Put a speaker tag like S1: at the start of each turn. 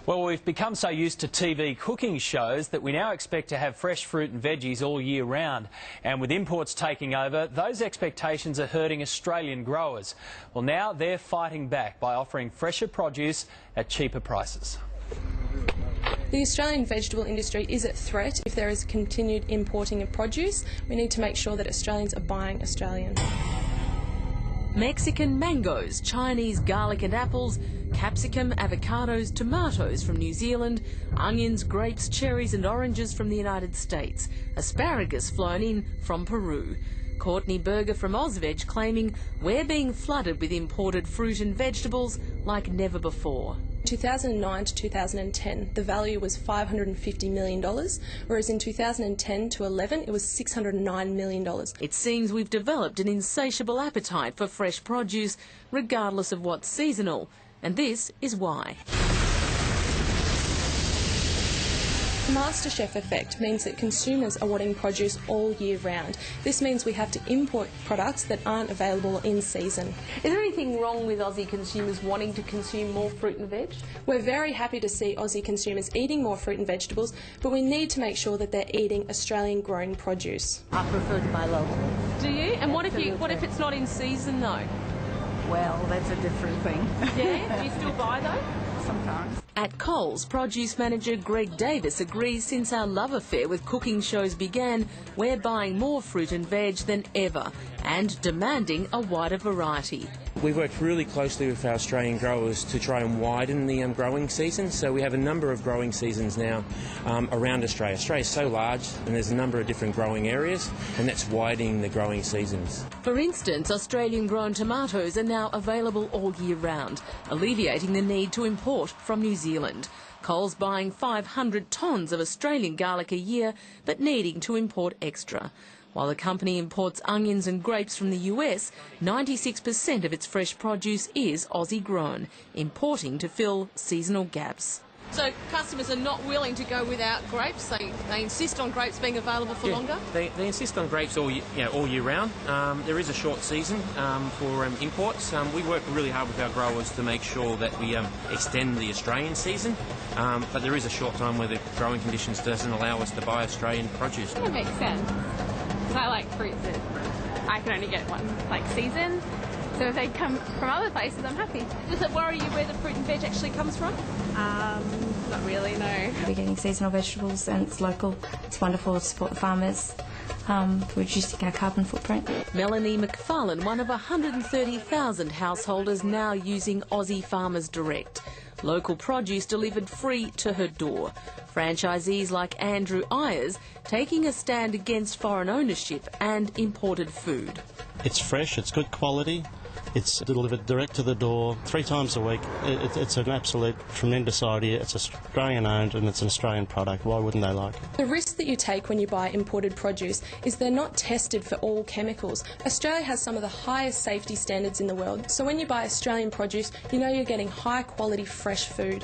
S1: Well, we've become so used to TV cooking shows that we now expect to have fresh fruit and veggies all year round. And with imports taking over, those expectations are hurting Australian growers. Well, now they're fighting back by offering fresher produce at cheaper prices.
S2: The Australian vegetable industry is at threat if there is continued importing of produce. We need to make sure that Australians are buying Australian.
S3: Mexican mangoes, Chinese garlic and apples, capsicum, avocados, tomatoes from New Zealand, onions, grapes, cherries and oranges from the United States, asparagus flown in from Peru. Courtney Berger from AUSVEG claiming we're being flooded with imported fruit and vegetables like never before.
S2: 2009 to 2010, the value was $550 million, whereas in 2010 to 11, it was $609 million.
S3: It seems we've developed an insatiable appetite for fresh produce, regardless of what's seasonal, and this is why.
S2: The MasterChef effect means that consumers are wanting produce all year round. This means we have to import products that aren't available in season.
S4: Is there anything wrong with Aussie consumers wanting to consume more fruit and veg?
S2: We're very happy to see Aussie consumers eating more fruit and vegetables, but we need to make sure that they're eating Australian-grown produce.
S4: I prefer to buy local.
S3: Do you? And what if it's not in season though?
S5: Well, that's a different thing.
S3: Yeah? Do you still buy though?
S5: Sometimes.
S3: At Coles, produce manager Greg Davis agrees since our love affair with cooking shows began, we're buying more fruit and veg than ever and demanding a wider variety.
S6: We've worked really closely with our Australian growers to try and widen the growing season, so we have a number of growing seasons now around Australia. Australia's so large and there's a number of different growing areas, and that's widening the growing seasons.
S3: For instance, Australian-grown tomatoes are now available all year round, alleviating the need to import from New Zealand. Coles buying 500 tonnes of Australian garlic a year, but needing to import extra. While the company imports onions and grapes from the US, 96% of its fresh produce is Aussie grown, importing to fill seasonal gaps. So customers are not willing to go without grapes? They insist on grapes being available for longer?
S6: They insist on grapes all year round. There is a short season for imports. We work really hard with our growers to make sure that we extend the Australian season, but there is a short time where the growing conditions doesn't allow us to buy Australian produce.
S7: It makes sense, because I like fruits that I can only get one season. So if they come from other places, I'm happy.
S3: Does it worry you where the fruit and veg actually comes from?
S7: Not really, no.
S8: We're getting seasonal vegetables and it's local. It's wonderful to support the farmers, reducing our carbon footprint.
S3: Melanie McFarlane, one of 130,000 householders now using Aussie Farmers Direct. Local produce delivered free to her door. Franchisees like Andrew Ayers taking a stand against foreign ownership and imported food.
S9: It's fresh, it's good quality, it's delivered direct to the door 3 times a week. It's an absolute tremendous idea. It's Australian owned and it's an Australian product. Why wouldn't they like it?
S2: The risk that you take when you buy imported produce is they're not tested for all chemicals. Australia has some of the highest safety standards in the world, so when you buy Australian produce, you know you're getting high quality fresh food.